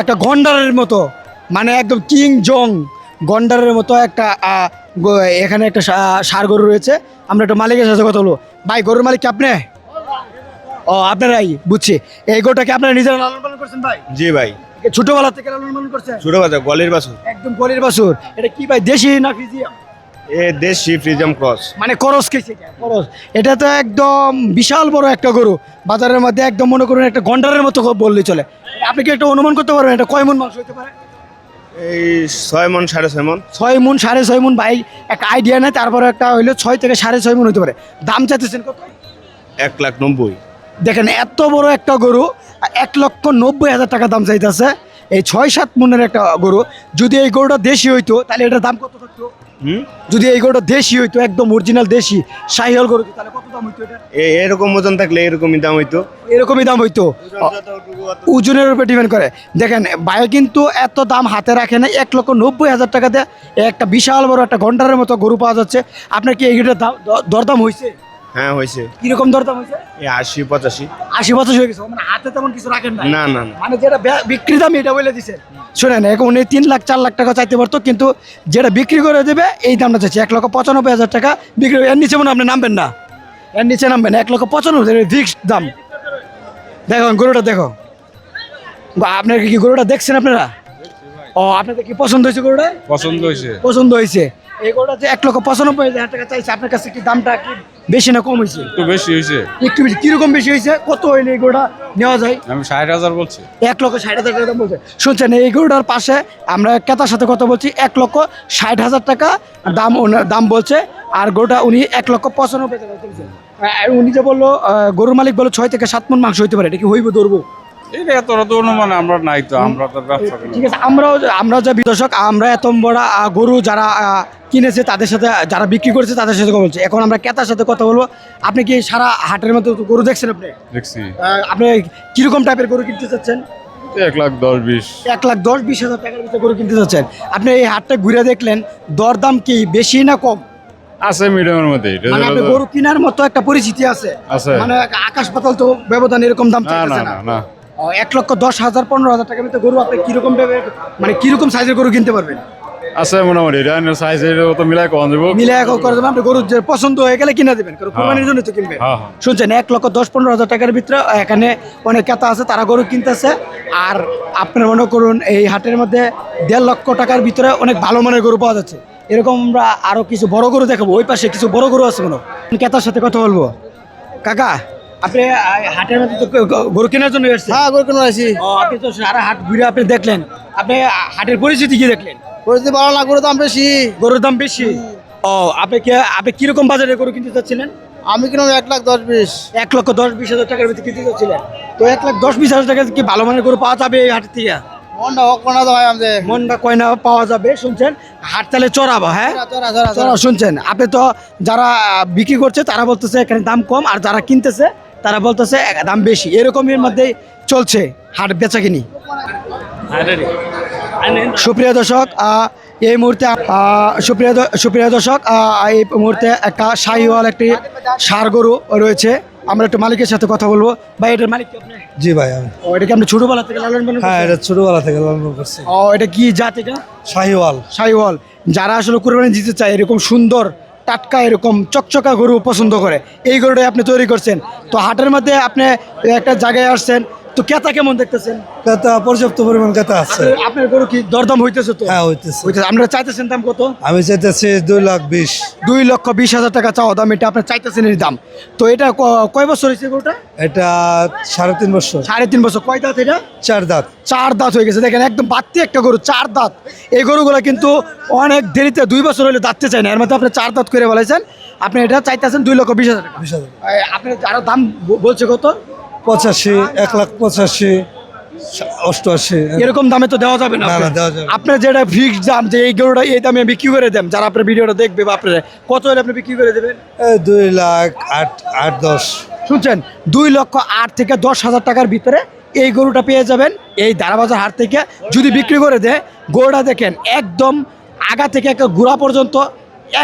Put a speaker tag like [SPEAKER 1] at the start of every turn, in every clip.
[SPEAKER 1] একটা গন্ডারের মতো, মানে একদম কিং জং গন্ডারের মতো একটা এখানে একটা ষাঁড় গরু রয়েছে। আমরা একটা মালিকের সাথে কথা বলবো। ভাই, গরুর মালিক কি আপনি? ও, আপনারাই, বুঝছি। এই গরুটাকে আপনারা নিজেরা লালন পালন করছেন ভাই?
[SPEAKER 2] জি ভাই,
[SPEAKER 1] ছোটবেলা থেকে লালন পালন করছেন?
[SPEAKER 2] ছোট বাচ্চা গলির বাছুর।
[SPEAKER 1] একদম গলির বাছুর। এটা কি ভাই, দেশি না ফ্রিজিয়াম?
[SPEAKER 2] এ দেশি ফ্রিজিয়াম ক্রস।
[SPEAKER 1] মানে করস খেয়েছে? করস। এটা তো একদম বিশাল বড় একটা গরু, বাজারের মধ্যে একদম মনে করুন একটা গন্ডারের মতো বললেই চলে। আপনি কি একটা অনুমান করতে পারবেন এটা কয় মন মাংস হতে পারে?
[SPEAKER 2] এই 6 মণ 6.5 মণ।
[SPEAKER 1] 6 মন 6.5 মন ভাই, একটা আইডিয়া নেই। তারপরে একটা হইলো 6 থেকে 6.5 মন হতে পারে। দাম চাইতেছেন কত?
[SPEAKER 2] 1,90,000।
[SPEAKER 1] দেখেন, এত বড় একটা গরু 1,90,000 টাকা দাম চাইতেছে। এই 6-7 মনের একটা গরু। যদি এই গরুটা দেশি হইতো তাহলে এটার দাম কত থাকতো? যদি এই গরুটা দেশি হইতো, একদম অরিজিনাল দেশি শাহিওয়াল গরু, তাহলে কত দাম হইতো এটা?
[SPEAKER 2] এরকম ওজন থাকলে এরকমই দাম হইতো।
[SPEAKER 1] এরকমই দাম হইতো। ওজনের উপরে ডিপেন্ড করে। দেখেন ভাই, কিন্তু এত দাম হাতে রাখে না। 1,90,000 টাকা দিয়ে একটা বিশাল বড় একটা ঘন্টারের মতো গরু পাওয়া যাচ্ছে। আপনার কি এইটার দরদাম হয়েছে?
[SPEAKER 2] হ্যাঁ হয়েছে।
[SPEAKER 1] কিরকম দরদাম হয়েছে?
[SPEAKER 2] 80-85।
[SPEAKER 1] 80-85 হয়ে গেছে। মানে হাতে তেমন কিছু রাখেন না?
[SPEAKER 2] না না না।
[SPEAKER 1] মানে যেটা বিক্রি দাম এটা বলে দিছে। শোনেন, এখন উনি 3 লাখ 4 লাখ টাকা চাইতে পারতো, কিন্তু যেটা বিক্রি করে দেবে এই দামটা চাইছে 1,95,000 টাকা বিক্রি। এর নিচে মনে হয় আপনি নামবেন না, এর নিচে নামবেন। 1,95,000 ফিক্সড দাম। দেখুন গরুটা, দেখো। আপনার কি গরুটা দেখছেন আপনারা? ও, আপনাদের কি পছন্দ হয়েছে গরুটা?
[SPEAKER 3] পছন্দ হয়েছে।
[SPEAKER 1] পছন্দ হয়েছে। এই গরুটা যে 1,95,000 টাকা চাইছে, আপনার কাছে কি দামটা কি বেশি না কম হয়েছে?
[SPEAKER 3] একটু বেশি হয়েছে।
[SPEAKER 1] একটু বেশি। কিরকম বেশি হয়েছে? কত হইলে এই গরুটা নেওয়া যায়?
[SPEAKER 3] আমি 60,000 বলছি।
[SPEAKER 1] 1,60,000 টাকা দাম বলছে। শুনছেন, এই গরুটার পাশে আমরা ক্রেতার সাথে কথা বলছি। 1,60,000 টাকা দাম বলছে। আর গরুটা উনি 1,95,000 টাকা বলছেন। আর উনি যে বললো, গরুর মালিক বললো 6 থেকে 7 মণ মাংস হইতে পারে। এটা কি হইব, ধরবো?
[SPEAKER 3] এটা এতটা তো অনুমান আমরা নাই, তো আমরা তো ব্যবসা করি।
[SPEAKER 1] ঠিক আছে, আমরা যা দর্শক, আমরা এত বড় গরু যারা কিনেছে তাদের সাথে, যারা বিক্রি করেছে তাদের সাথে কথা বলছি। এখন আমরা ক্রেতার সাথে কথা বলবো। আপনি কি সারা হাটের মতো গরু দেখছেন? আপনি
[SPEAKER 3] দেখছি।
[SPEAKER 1] আপনি কিরকম টাইপের গরু কিনতে চাচ্ছেন?
[SPEAKER 3] 1,10,20।
[SPEAKER 1] 1,10,20,000 টাকার ভিতরে গরু কিনতে চাচ্ছেন। আপনি এই হাটটা ঘুরে দেখলেন, দরদাম কি বেশি না কম?
[SPEAKER 3] আছে মিডিয়ামের মধ্যে।
[SPEAKER 1] মানে আপনি গরু কেনার মতো একটা পরিচিতি আছে?
[SPEAKER 3] আছে।
[SPEAKER 1] মানে আকাশ পাতাল তো ব্যবধান, এরকম দাম
[SPEAKER 3] না না
[SPEAKER 1] চাইতেছে
[SPEAKER 3] না
[SPEAKER 1] না।
[SPEAKER 3] না।
[SPEAKER 1] 1,10,000 15,000 টাকার ভিতরে গরু আপনি কিরকম মানে কিরকম সাইজের গরু কিনতে পারবেন?
[SPEAKER 3] আছে মোটামুটি। এটা সাইজের তো মিলাই কম দেবো।
[SPEAKER 1] মিলে করে দেবেন। আপনি গরু যে পছন্দ হয়ে গেলে কিনে দেবেন, কারণ কোরবানির জন্য তো কিনবেন।
[SPEAKER 3] হ্যাঁ, হ্যাঁ।
[SPEAKER 1] শুনছেন, 1,10,000-15,000 টাকার ভিতরে এখানে অনেক ক্রেতা আছে, তারা গরু কিনতেছে। আর আপনার মনে করুন এই হাটের মধ্যে 1.5 লক্ষ টাকার ভিতরে অনেক ভালো মানের গরু পাওয়া যাচ্ছে। এরকম আমরা আরো কিছু বড় গরু দেখাবো। ওই পাশে কিছু বড় গরু আছে। কোনো ক্রেতার সাথে কথা বলবো। কাকা, আপনি হাটের মধ্যে তো গরু কেনার জন্য এসেছেন?
[SPEAKER 4] হ্যাঁ, গরু কেন আছি।
[SPEAKER 1] আপনি তো সারা হাট ঘুরে আপনি দেখলেন, আপনি হাটের পরিস্থিতি কি দেখলেন?
[SPEAKER 4] গরুতে ভালো না, গরুর দাম বেশি।
[SPEAKER 1] গরুর দাম বেশি। ও, আপনি কিরকম বাজারে গরু কিনতে চাচ্ছিলেন?
[SPEAKER 4] আমি কিনলাম 1,10,20।
[SPEAKER 1] 1,10,20,000 টাকার ভিতরে কিনতে চাচ্ছিলেন। তো 1,10,20,000 টাকা কি ভালো মানের গরু পাওয়া যাবে এই হাট থেকে?
[SPEAKER 4] মনটা হোক না তো ভাই আমাদের।
[SPEAKER 1] মনটা কয়না পাওয়া যাবে। শুনছেন, হাট তাহলে চড়াবো। হ্যাঁ, চড়া। শুনছেন, আপনি তো যারা বিক্রি করছে তারা বলতেছে এখানে দাম কম, আর যারা কিনতেছে তারা বলতেছে দাম বেশি। এরকমের মধ্যেই চলছে হাট বেচা কিনি। সুপ্রিয় দর্শক, এই মুহূর্তে সুপ্রিয় দর্শক, এই মুহূর্তে একটা শাহিওয়াল একটি ষাঁড় গরু রয়েছে। আমরা একটু মালিকের সাথে কথা বলবো। ভাই, এটার মালিক কি আপনি?
[SPEAKER 4] জি ভাই, আমি।
[SPEAKER 1] ও, এটা কি আপনি ছোটবেলা থেকে লালন পালন
[SPEAKER 4] হ্যাঁ,
[SPEAKER 1] করছেন?
[SPEAKER 4] এটা ছোটবেলা থেকে লালন করছি।
[SPEAKER 1] ও, এটা কি জাত? এটা
[SPEAKER 4] শাহিওয়াল।
[SPEAKER 1] শাহিওয়াল। যারা আসলে কুরবানি দিতে চায়, এরকম সুন্দর টাটকা এরকম চকচকা গরু পছন্দ করে, এই গরুটাই আপনি তৈরি করছেন। তো হাটের মধ্যে আপনি একটা জায়গায় আসছেন, তো ক্রেতা কেমন দেখতেছেন?
[SPEAKER 4] ক্রেতা পর্যাপ্ত পরিমাণ ক্রেতা আছে।
[SPEAKER 1] আপনার গরু কি দরদাম হইতেছে? তো
[SPEAKER 4] হ্যাঁ, হইতেছে।
[SPEAKER 1] আপনারা চাইতেছেন দাম কত?
[SPEAKER 4] আমি চাইতেছি 2,20,000।
[SPEAKER 1] 2,20,000 টাকা চাওয়া দাম, এটা আপনার চাইতেছেন এর দাম। তো এটা কয় বছর হয়েছে গরুটা?
[SPEAKER 4] এটা 3.5 বছর।
[SPEAKER 1] 3.5 বছর। কয় দাঁত এটা?
[SPEAKER 4] 4 দাঁত।
[SPEAKER 1] 4 দাঁত হয়ে গেছে। দেখেন, একদম বাড়তি একটা গরু, 4 দাঁত। এই গরুগুলো কিন্তু অনেক দেরিতে 2 বছর হলে দাঁততে চায় না। এর মধ্যে আপনি 4 দাঁত করে বলেছেন। আপনি এটা চাইতেছেন 2,20,000 টাকা।
[SPEAKER 4] 20,000।
[SPEAKER 1] আপনি আরো দাম বলছে কত?
[SPEAKER 4] 85, 1,85,000, 88।
[SPEAKER 1] এরকম দামে তো দেওয়া যাবে না।
[SPEAKER 4] না, দেওয়া যাবে না।
[SPEAKER 1] আপনার যেটা ফিক্সড দাম, যে এই গরুটা এই দামে বিক্রি করে দেন, যারা আপনার ভিডিওটা দেখবে বা আপনার, কত হলে আপনি বিক্রি করে দেবেন?
[SPEAKER 4] 2,08,10।
[SPEAKER 1] শুনছেন, 2,08,000 থেকে 10,000 টাকার ভিতরে এই গরুটা পেয়ে যাবেন এই দারাবাজার হাট থেকে। যদি বিক্রি করে দেয়, গরুটা দেখেন একদম আগা থেকে একটা গোড়া পর্যন্ত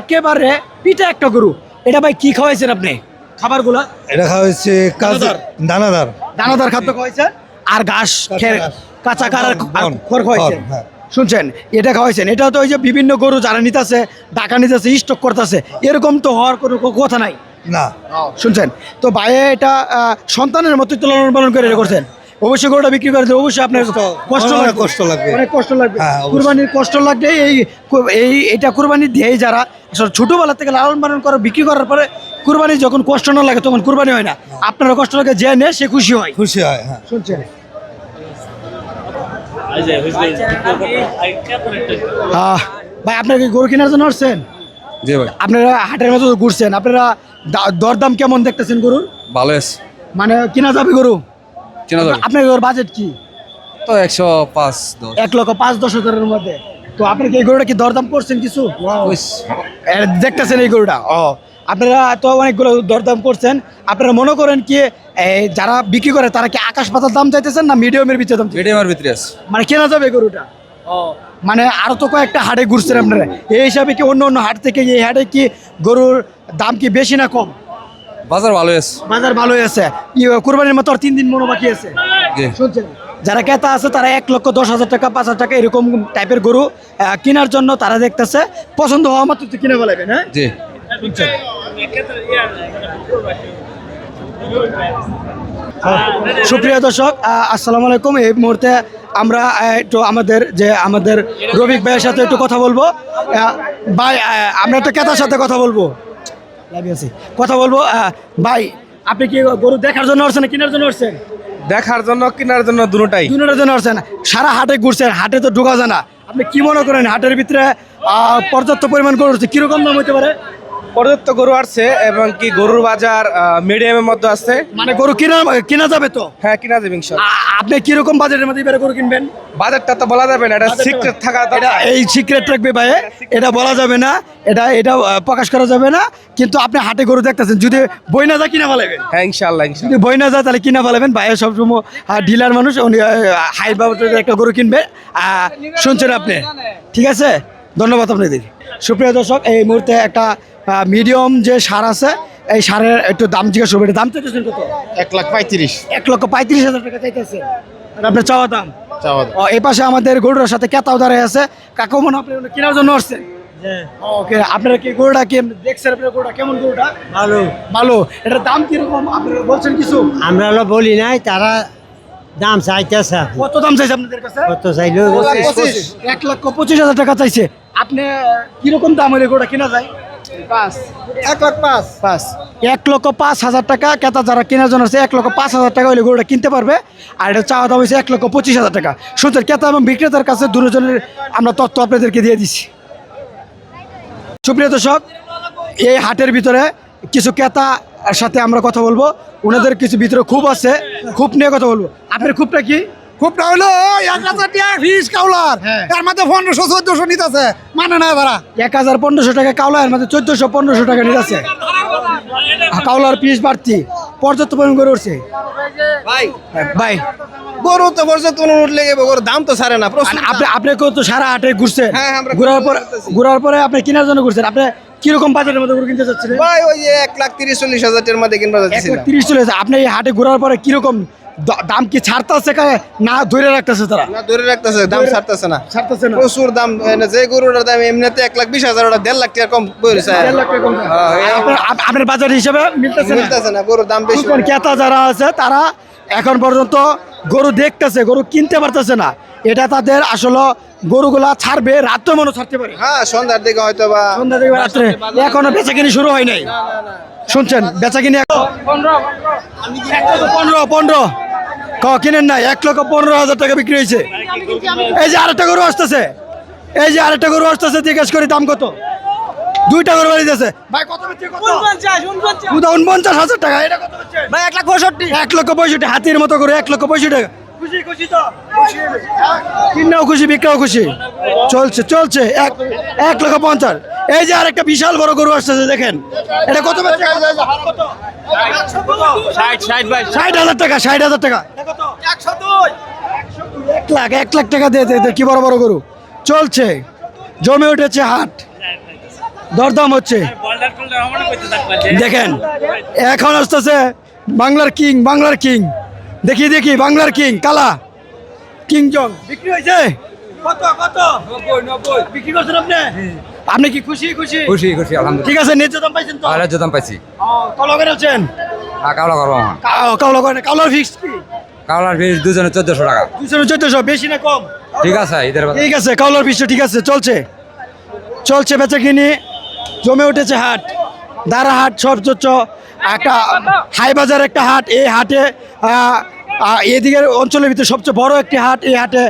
[SPEAKER 1] একেবারে পিঠা একটা গরু। এটা ভাই কি খাওয়াইছেন আপনি খাবারগুলা?
[SPEAKER 4] এটা খাওয়া হয়েছে
[SPEAKER 1] দানাদার।
[SPEAKER 4] দানাদার।
[SPEAKER 1] দানাদার খাদ্য খাওয়াইছেন আর ঘাস
[SPEAKER 4] কাঁচা
[SPEAKER 1] খেয়ে
[SPEAKER 4] ঘাস।
[SPEAKER 1] কাঁচা কারার
[SPEAKER 4] বন,
[SPEAKER 1] খড় খাওয়াইছেন
[SPEAKER 4] খড়, হ্যাঁ।
[SPEAKER 1] শুনছেন এটা খাওয়াইছেন, এটা তো ওই যে বিভিন্ন গরু যারা নিতেছে টাকা নিতেছে স্টক করতেছে, এরকম তো হওয়ার কোনো কথা নাই।
[SPEAKER 4] না
[SPEAKER 1] শুনছেন তো ভাইয়ে এটা সন্তানের মতো তো লালন পালন করে এটা করছেন, অবশ্যই গরুটা বিক্রি করেছে, অবশ্যই আপনার কষ্ট
[SPEAKER 4] অনেক
[SPEAKER 1] লাগবে,
[SPEAKER 4] কষ্ট লাগবে।
[SPEAKER 1] অনেক কষ্ট লাগবে।
[SPEAKER 4] হ্যাঁ, অবশ্যই।
[SPEAKER 1] কুরবানির কষ্ট লাগবে এই এই এটা কুরবানি দিয়েই যারা আসলে ছোটবেলা থেকে লালন পালন করে বিক্রি করার পরে কুরবানি যখন কষ্ট না লাগে তখন কুরবানি হয় না, আপনারা কষ্ট লাগে যে নেয় সে খুশি হয়।
[SPEAKER 4] খুশি হয়, হ্যাঁ।
[SPEAKER 1] শুনছেন ভাই আপনারা কি গরু কেনার জন্য আসছেন?
[SPEAKER 3] জি ভাই,
[SPEAKER 1] আপনারা হাটের মতো তো ঘুরছেন, আপনারা দরদাম কেমন দেখতেছেন গরুর?
[SPEAKER 3] ভালো আছে,
[SPEAKER 1] মানে কিনা যাবে গরু?
[SPEAKER 3] চেনা যাবে
[SPEAKER 1] আপনার গরুর বাজেট কি?
[SPEAKER 3] তো 105-10
[SPEAKER 1] 1,05,10,000 মধ্যে। তো আপনি কি এই গরুটা কি দরদাম করছেন কিছু? দেখতেছেন এই গরুটা? আপনারা তো অনেকগুলো দরদাম করছেন, আপনারা মনে করেন কি যারা বিক্রি করে তারা কি আকাশ পাতাল দাম চাইতেছেন না মিডিয়ামের ভিতরে দাম চাইতেছেন?
[SPEAKER 3] মিডিয়ামের ভিতরে আছে।
[SPEAKER 1] মানে কেনা যাবে এই গরুটা? মানে আরো তো কয়েকটা হাটে ঘুরছেন আপনারা, এই হিসাবে কি অন্য অন্য হাট থেকে এই হাটে কি গরুর দাম কি বেশি না কম?
[SPEAKER 3] বাজার ভালো আছে।
[SPEAKER 1] বাজার ভালোই আছে। কুরবানির মতো আর 3 দিন মনো বাকি আছে।
[SPEAKER 3] জি।
[SPEAKER 1] শুনছেন যারা ক্রেতা আছে তারা 1,10,000 টাকা 5,000 টাকা এরকম টাইপের গরু কেনার জন্য তারা দেখতেছে, পছন্দ হওয়া মাত্র তো কিনে ফেলাবেন। হ্যাঁ
[SPEAKER 3] জি।
[SPEAKER 1] সুপ্রিয় দর্শক আসসালামু আলাইকুম। এই মুহূর্তে আমরা একটু আমাদের রফিক ভাইয়ের সাথে একটু কথা বলবো। ভাই আমরা একটা ক্রেতার সাথে কথা বলবো, কথা বলবো। ভাই আপনি কি গরু দেখার জন্য আসছেন না কেনার জন্য আসছেন?
[SPEAKER 5] দেখার জন্য কেনার জন্য দুটোটাই।
[SPEAKER 1] দুটোর জন্য আসছেন। সারা হাটে ঘুরছেন, হাটে তো ঢোকা যায় না, আপনি কি মনে করেন হাটের ভিতরে পর্যাপ্ত পরিমাণ গরু হচ্ছে, কিরকম দাম হতে পারে?
[SPEAKER 5] পর্যাপ্ত গরু আসছে এবং কি গরুর বাজার মিডিয়ামের মধ্যে আছে।
[SPEAKER 1] মানে গরু কিনা যাবে তো?
[SPEAKER 5] হ্যাঁ, কিনা যাবে ইনশাআল্লাহ।
[SPEAKER 1] আপনি কিরকম বাজেটের মধ্যে এবারে গরু কিনবেন?
[SPEAKER 5] বাজারটা তো বলা যাবে না, এটা সিক্রেট থাকা
[SPEAKER 1] এটা
[SPEAKER 5] দরকার।
[SPEAKER 1] এই সিক্রেট রাখবে ভাই, এটা বলা যাবে না, এটা প্রকাশ করা যাবে না। কিন্তু আপনি হাটে গরু দেখতেছেন, যদি বই না যায় কিনা ফেলাবেন।
[SPEAKER 5] হ্যাঁ, ইনশাআল্লাহ
[SPEAKER 1] যদি
[SPEAKER 5] ইনশাআল্লাহ।
[SPEAKER 1] বই না যায় তাহলে কিনা ফেলাবেন। ভাইয়ের সবসময় ডিলার মানুষ, উনি হাই বাবুর একটা গরু কিনবে। শুনছেন আপনি? ঠিক আছে, ধন্যবাদ আপনাদের। সুপ্রিয় দর্শক এই মুহূর্তে একটা মিডিয়াম যে সার আছে, এই সারের একটু দাম জিজ্ঞাসা করবে। দাম চাইতেছেন কত?
[SPEAKER 2] 1,35,000
[SPEAKER 1] 1,35,000 টাকা চাইতেছে আর আপনার চাওয়া দাম।
[SPEAKER 2] চাওয়া
[SPEAKER 1] এই পাশে আমাদের গরুর সাথে কেতাও দাঁড়ায় আছে। কাকু মনে আপনি কেনার জন্য আসছেন? ওকে, আপনারা কি গরুটা কি দেখছেন? আপনার গরুটা কেমন? গরুটা
[SPEAKER 6] ভালো।
[SPEAKER 1] ভালো। এটার দাম কিরকম আপনারা বলছেন কিছু?
[SPEAKER 6] আমরা হলো বলি নাই, তারা দাম চাইতেছে।
[SPEAKER 1] কত দাম চাইছে আপনাদের কাছে?
[SPEAKER 6] কত চাইলো?
[SPEAKER 1] 1,25,000 টাকা চাইছে। আপনি কিরকম দাম হলে গরুটা কেনা যায়? 1,05,000 টাকা। ক্রেতা যারা কেনার জন্য আছে 1,05,000 টাকা হলে গরুটা কিনতে পারবে। আর এটা চাওয়া দাম হয়েছে 1,25,000 টাকা। শুনছেন, ক্রেতা এবং বিক্রেতার কাছে দুজনের আমরা তথ্য আপনাদেরকে দিয়ে দিচ্ছি। সুপ্রিয় দর্শক এই হাটের ভিতরে কিছু ক্রেতার সাথে আমরা কথা বলবো, ওনাদের কিছু ভিতরে খুব আছে, খুব নিয়ে কথা বলবো। আপনার খুবটা কি?
[SPEAKER 7] খুবটা হলো 1,000 টাকা ফিস কাউলার,
[SPEAKER 1] হ্যাঁ।
[SPEAKER 7] এর মধ্যে 1500-1400 নিতেছে, মানে না তারা।
[SPEAKER 1] 1,500 টাকা কাউলা, এর মধ্যে 1400-1500 টাকা নিয়ে আছে। কাউলার পিস বাড়তি, পর্যাপ্ত পরিমাণ করে উঠছে। ভাই
[SPEAKER 5] গরু তো পর্যন্ত উঠলে গরুর দাম তো ছাড়ে না।
[SPEAKER 1] আপনি তো সারা হাটে ঘুরছেন,
[SPEAKER 5] হ্যাঁ, আমরা
[SPEAKER 1] ঘুরার পরে আপনি কেনার জন্য ঘুরছেন। আপনি কিরকম বাজারের মধ্যে গরু কিনতে চাচ্ছিলেন?
[SPEAKER 5] ভাই ওই যে 1,30,40,000 এর মধ্যে কিনবা যাচ্ছে।
[SPEAKER 1] 1,30 চলে যাচ্ছে। আপনি এই হাটে ঘোরার পরে কিরকম দাম কি ছাড়তেছে না ধরে রাখতেছে তারা?
[SPEAKER 5] না, ধরে রাখতেছে, দাম ছাড়তেছে না।
[SPEAKER 1] ছাড়তেছে না।
[SPEAKER 5] প্রচুর দাম। যে গরুটার দাম এমনিতে 1,20,000, ওটা 1,50,000 টাকা কম বলেছে।
[SPEAKER 1] 1,50,000 টাকা কম। আপনার বাজার হিসেবে মিলতেছে না।
[SPEAKER 5] মিলতেছে না, গরুর দাম বেশি।
[SPEAKER 1] শুনছেন, ক্রেতা যারা আছে তারা এখন পর্যন্ত গরু দেখতেছে, গরু কিনতে পারতেছে না। এটা তাদের আসলে গরুগুলা ছাড়বে, রাত্রে মনে ছাড়তে পারে।
[SPEAKER 5] হ্যাঁ, সন্ধ্যার দিকে হয়তো বা।
[SPEAKER 1] সন্ধ্যা থেকে রাত্রে এখনো বেচাকিনি শুরু হয় নাই। শুনছেন, বেচাকিনি 15 কিনেন না, 1,15,000 টাকা বিক্রি হয়েছে। এই যে আরেকটা গরু আসতেছে, জিজ্ঞেস করি দাম কত? 2টা গরু বাড়িতেছে। ভাই কত বেচছে? কত? 49,000 টাকা। এটা কত বেচছে?
[SPEAKER 6] ভাই 1,65,000।
[SPEAKER 1] 1,65,000 হাতির মতো করে 1,65,000 টাকা। খুশি খুশি তো? কিনাও খুশি, বিক্রাও খুশি। চলছে 1,50,000। এই যে আরেকটা বিশাল বড় গরু আসতেছে, দেখেন এটা কত বেচছে? 60,000 টাকা। 60,000 টাকা। 1 লাখ টাকা দিয়ে কি বড় বড় গরু চলছে, জমে উঠেছে হাট, দরদাম হচ্ছে। দেখেন এখন আসতেছে বাংলার কিং। দেখি বাংলার কিং কালা কিংজং বিক্রি হয়েছে কত কত 90 বিক্রি করছেন আপনি আপনি কি খুশি খুশি
[SPEAKER 8] খুশি খুশি আলহামদুলিল্লাহ
[SPEAKER 1] ঠিক আছে ন্যায্য দাম পাইছেন তো
[SPEAKER 8] আর দাম পাইছি
[SPEAKER 1] কালো করে আছেন
[SPEAKER 8] কাওলা করবো
[SPEAKER 1] কালো করে কালোর ফিক্স কি
[SPEAKER 8] কাওলার ফিস দুজনে 1400 টাকা
[SPEAKER 1] 214 বেশি না কম
[SPEAKER 8] ঠিক আছে ঈদের বাজার।
[SPEAKER 1] ঠিক আছে কালোর ফিক্স ঠিক আছে চলছে চলছে বেচা কিনি জমে উঠেছে হাট দাঁড়া হাট সর্বোচ্চ একটা হাই বাজার একটা হাট এই হাটে এদিকের অঞ্চলের ভিতরে সবচেয়ে বড় একটি হাট এই হাটে